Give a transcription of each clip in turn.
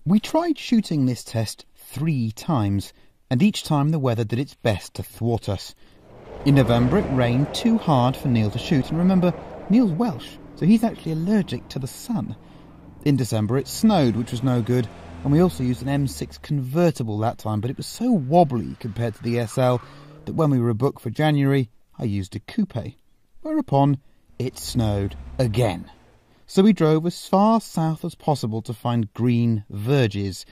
We tried shooting this test 3 times, and each time the weather did its best to thwart us. In November it rained too hard for Neil to shoot, and remember, Neil's Welsh, so he's actually allergic to the sun. In December it snowed, which was no good, and we also used an M6 convertible that time, but it was so wobbly compared to the SL that when we were booked for January, I used a coupe. Whereupon, it snowed again. So we drove as far south as possible to find green verges.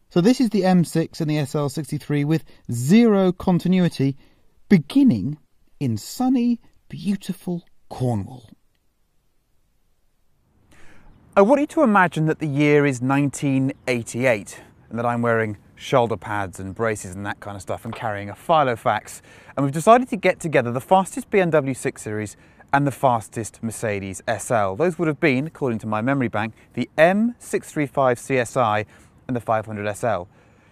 So this is the M6 and the SL63 with zero continuity, beginning in sunny, beautiful Cornwall. I want you to imagine that the year is 1988 and that I'm wearing shoulder pads and braces and that kind of stuff and carrying a Filofax, and we've decided to get together the fastest BMW 6 Series and the fastest Mercedes SL. Those would have been, according to my memory bank, the M635 CSI and the 500 SL.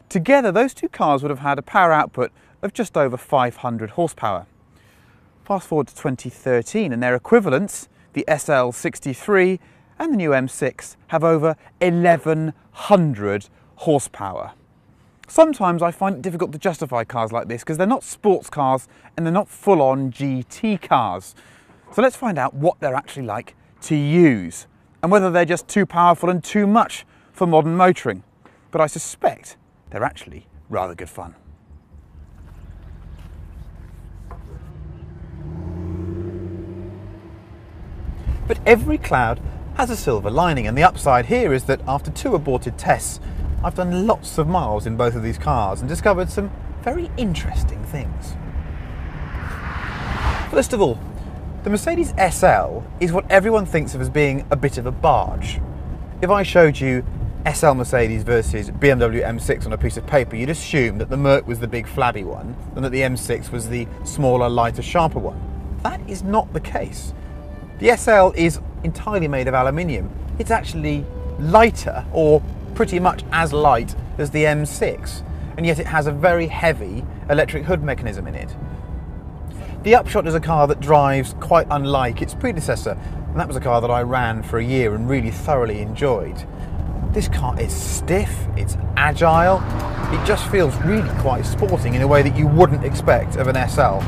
Together, those two cars would have had a power output of just over 500 horsepower. Fast forward to 2013 and their equivalents, the SL63 and the new M6, have over 1100 horsepower. Sometimes I find it difficult to justify cars like this because they're not sports cars and they're not full-on GT cars. So let's find out what they're actually like to use and whether they're just too powerful and too much for modern motoring. But I suspect they're actually rather good fun. But every cloud has a silver lining, and the upside here is that after 2 aborted tests, I've done lots of miles in both of these cars and discovered some very interesting things. First of all, the Mercedes SL is what everyone thinks of as being a bit of a barge. If I showed you SL Mercedes versus BMW M6 on a piece of paper, you'd assume that the Merc was the big flabby one and that the M6 was the smaller, lighter, sharper one. That is not the case. The SL is entirely made of aluminium. It's actually lighter, or pretty much as light as the M6, and yet it has a very heavy electric hood mechanism in it. The Upshot is a car that drives quite unlike its predecessor, and that was a car that I ran for a year and really thoroughly enjoyed. This car is stiff, it's agile, it just feels really quite sporting in a way that you wouldn't expect of an SL.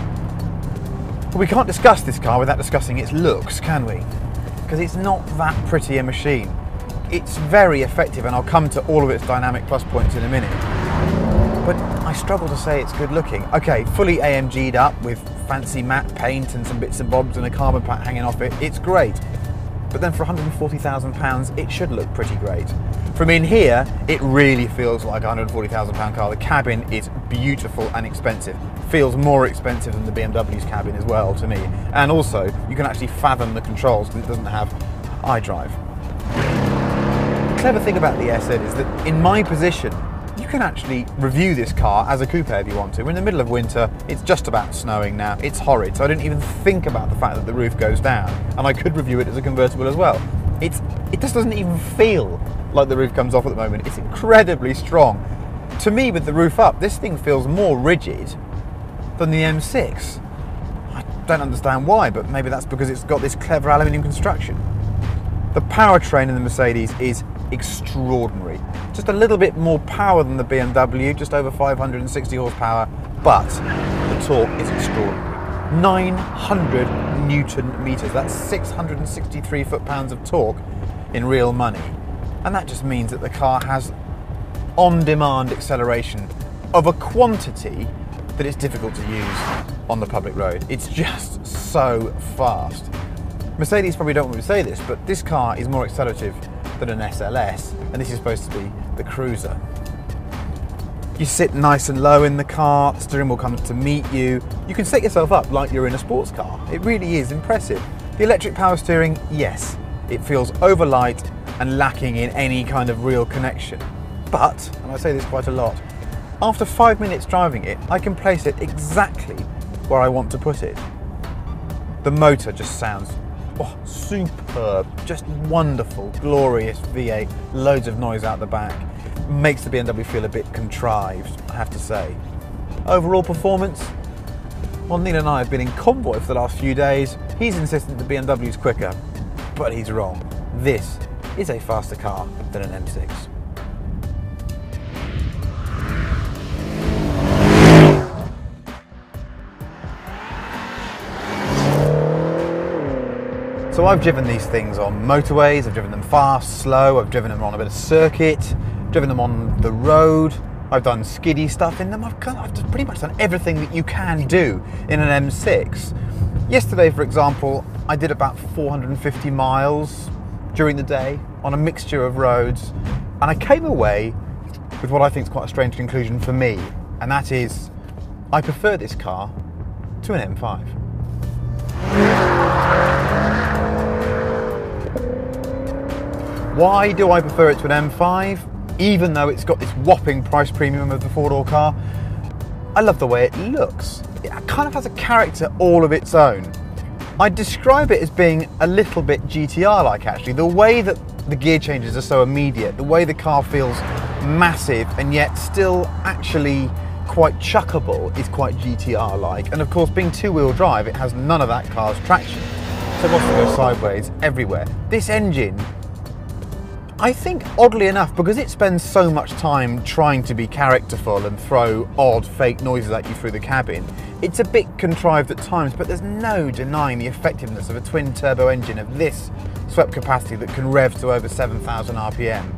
But we can't discuss this car without discussing its looks, can we? Because it's not that pretty a machine. It's very effective, and I'll come to all of its dynamic plus points in a minute. But I struggle to say it's good looking. Okay, fully AMG'd up with fancy matte paint and some bits and bobs and a carbon plate hanging off it, it's great. But then for £140,000, it should look pretty great. From in here, it really feels like a £140,000 car. The cabin is beautiful and expensive. Feels more expensive than the BMW's cabin as well to me. And also, you can actually fathom the controls because it doesn't have iDrive. The clever thing about the SL is that in my position, you can actually review this car as a coupe if you want to. We're in the middle of winter, it's just about snowing now, it's horrid, so I don't even think about the fact that the roof goes down, and I could review it as a convertible as well. It just doesn't even feel like the roof comes off at the moment. It's incredibly strong. To me, with the roof up, this thing feels more rigid than the M6. I don't understand why, but maybe that's because it's got this clever aluminium construction. The powertrain in the Mercedes is extraordinary. Just a little bit more power than the BMW, just over 560 horsepower, but the torque is extraordinary. 900 Newton meters, that's 663 foot-pounds of torque in real money. And that just means that the car has on-demand acceleration of a quantity that it's difficult to use on the public road. It's just so fast. Mercedes probably don't want me to say this, but this car is more accelerative than an SLS, and this is supposed to be the cruiser. You sit nice and low in the car, the steering wheel comes to meet you. You can set yourself up like you're in a sports car. It really is impressive. The electric power steering, yes, it feels overlight and lacking in any kind of real connection. But, and I say this quite a lot, after 5 minutes driving it, I can place it exactly where I want to put it. The motor just sounds superb, just wonderful, glorious V8, loads of noise out the back. Makes the BMW feel a bit contrived, I have to say. Overall performance? Well, Neil and I have been in convoy for the last few days. He's insistent the BMW's quicker, but he's wrong. This is a faster car than an M6. So I've driven these things on motorways, I've driven them fast, slow, I've driven them on a bit of circuit, driven them on the road, I've done skiddy stuff in them, I've pretty much done everything that you can do in an M6. Yesterday, for example, I did about 450 miles during the day on a mixture of roads, and I came away with what I think is quite a strange conclusion for me, and that is, I prefer this car to an M5. Why do I prefer it to an M5, even though it's got this whopping price premium of the four-door car? I love the way it looks. It kind of has a character all of its own. I'd describe it as being a little bit GTR-like, actually. The way that the gear changes are so immediate, the way the car feels massive and yet still actually quite chuckable is quite GTR-like. And of course, being two-wheel drive, it has none of that car's traction. So it wants to go sideways everywhere. This engine, I think, oddly enough, because it spends so much time trying to be characterful and throw odd fake noises at you through the cabin, it's a bit contrived at times, but there's no denying the effectiveness of a twin-turbo engine of this swept capacity that can rev to over 7,000 RPM.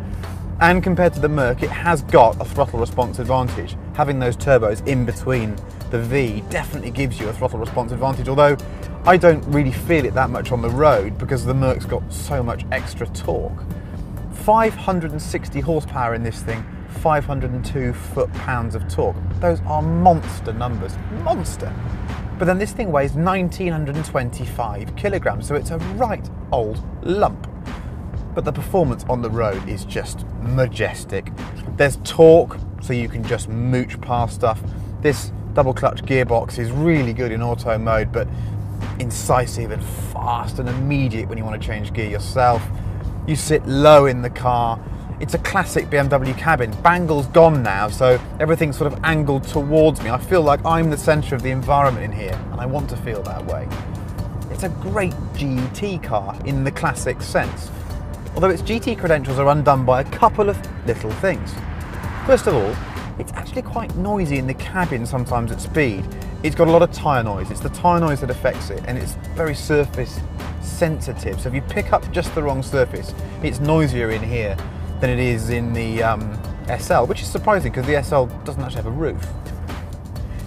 And compared to the Merc, it has got a throttle response advantage. Having those turbos in between the V definitely gives you a throttle response advantage, although I don't really feel it that much on the road because the Merc's got so much extra torque. 560 horsepower in this thing, 502 foot-pounds of torque. Those are monster numbers, monster. But then this thing weighs 1,925 kilograms, so it's a right old lump. But the performance on the road is just majestic. There's torque, so you can just mooch past stuff. This double clutch gearbox is really good in auto mode, but incisive and fast and immediate when you want to change gear yourself. You sit low in the car. It's a classic BMW cabin. Bangle's gone now, so everything's sort of angled towards me. I feel like I'm the centre of the environment in here, and I want to feel that way. It's a great GT car in the classic sense, although its GT credentials are undone by a couple of little things. First of all, it's actually quite noisy in the cabin sometimes at speed. It's got a lot of tyre noise. It's the tyre noise that affects it, and it's very surface sensitive. So if you pick up just the wrong surface, it's noisier in here than it is in the SL, which is surprising because the SL doesn't actually have a roof.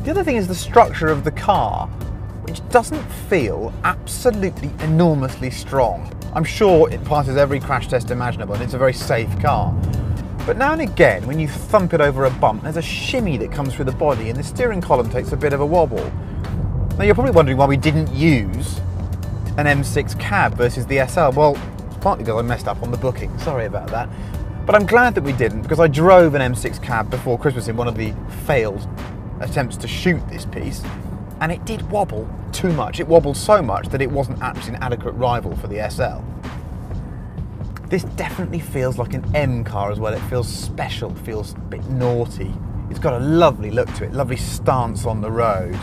The other thing is the structure of the car, which doesn't feel absolutely enormously strong. I'm sure it passes every crash test imaginable and it's a very safe car. But now and again, when you thump it over a bump, there's a shimmy that comes through the body and the steering column takes a bit of a wobble. Now you're probably wondering why we didn't use an M6 cab versus the SL. Well, it's partly because I messed up on the booking, sorry about that. But I'm glad that we didn't, because I drove an M6 cab before Christmas in one of the failed attempts to shoot this piece, and it did wobble too much. It wobbled so much that it wasn't actually an adequate rival for the SL. This definitely feels like an M car as well. It feels special, feels a bit naughty. It's got a lovely look to it, lovely stance on the road.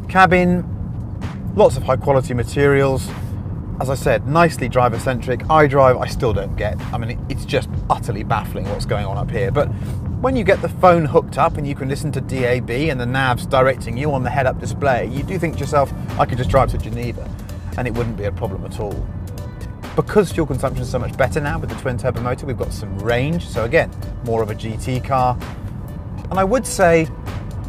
Cabin, lots of high quality materials. As I said, nicely driver-centric. iDrive, I still don't get. I mean, it's just utterly baffling what's going on up here. But when you get the phone hooked up and you can listen to DAB and the nav's directing you on the head-up display, you do think to yourself, I could just drive to Geneva and it wouldn't be a problem at all. Because fuel consumption is so much better now with the twin-turbo motor, we've got some range. So again, more of a GT car. And I would say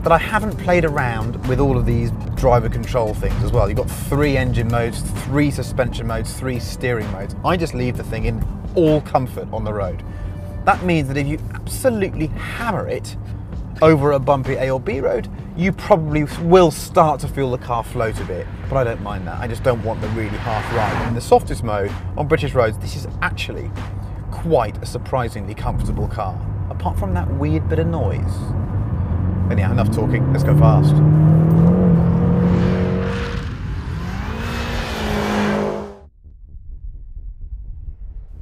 that I haven't played around with all of these driver control things as well. You've got 3 engine modes, 3 suspension modes, 3 steering modes. I just leave the thing in all comfort on the road. That means that if you absolutely hammer it over a bumpy A or B road, you probably will start to feel the car float a bit, but I don't mind that. I just don't want the really half ride. In the softest mode on British roads, this is actually quite a surprisingly comfortable car, apart from that weird bit of noise. Anyhow, enough talking, let's go fast.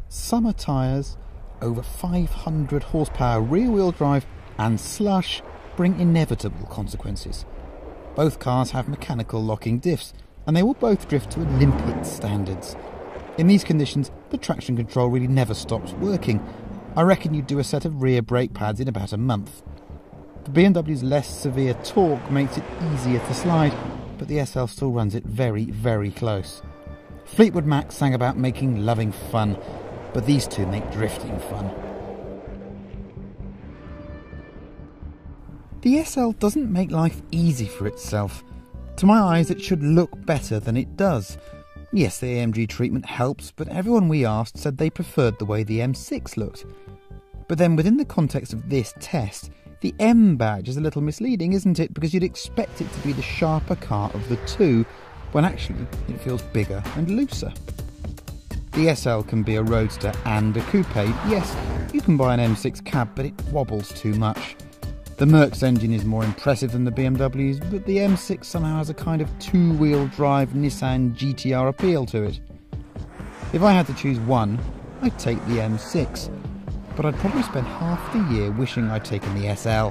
Summer tyres, over 500 horsepower rear-wheel drive and slush bring inevitable consequences. Both cars have mechanical locking diffs, and they will both drift to Olympic standards. In these conditions, the traction control really never stops working. I reckon you'd do a set of rear brake pads in about a month. The BMW's less severe torque makes it easier to slide, but the SL still runs it very, very close. Fleetwood Mac sang about making loving fun, but these two make drifting fun. The SL doesn't make life easy for itself. To my eyes, it should look better than it does. Yes, the AMG treatment helps, but everyone we asked said they preferred the way the M6 looked. But then within the context of this test, the M badge is a little misleading, isn't it? Because you'd expect it to be the sharper car of the two, when actually it feels bigger and looser. The SL can be a roadster and a coupe. Yes, you can buy an M6 cab, but it wobbles too much. The Merc's engine is more impressive than the BMW's, but the M6 somehow has a kind of two-wheel drive Nissan GTR appeal to it. If I had to choose one, I'd take the M6, but I'd probably spend half the year wishing I'd taken the SL.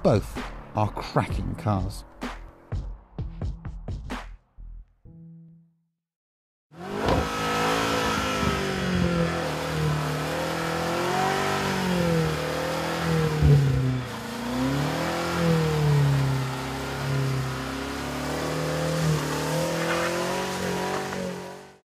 Both are cracking cars.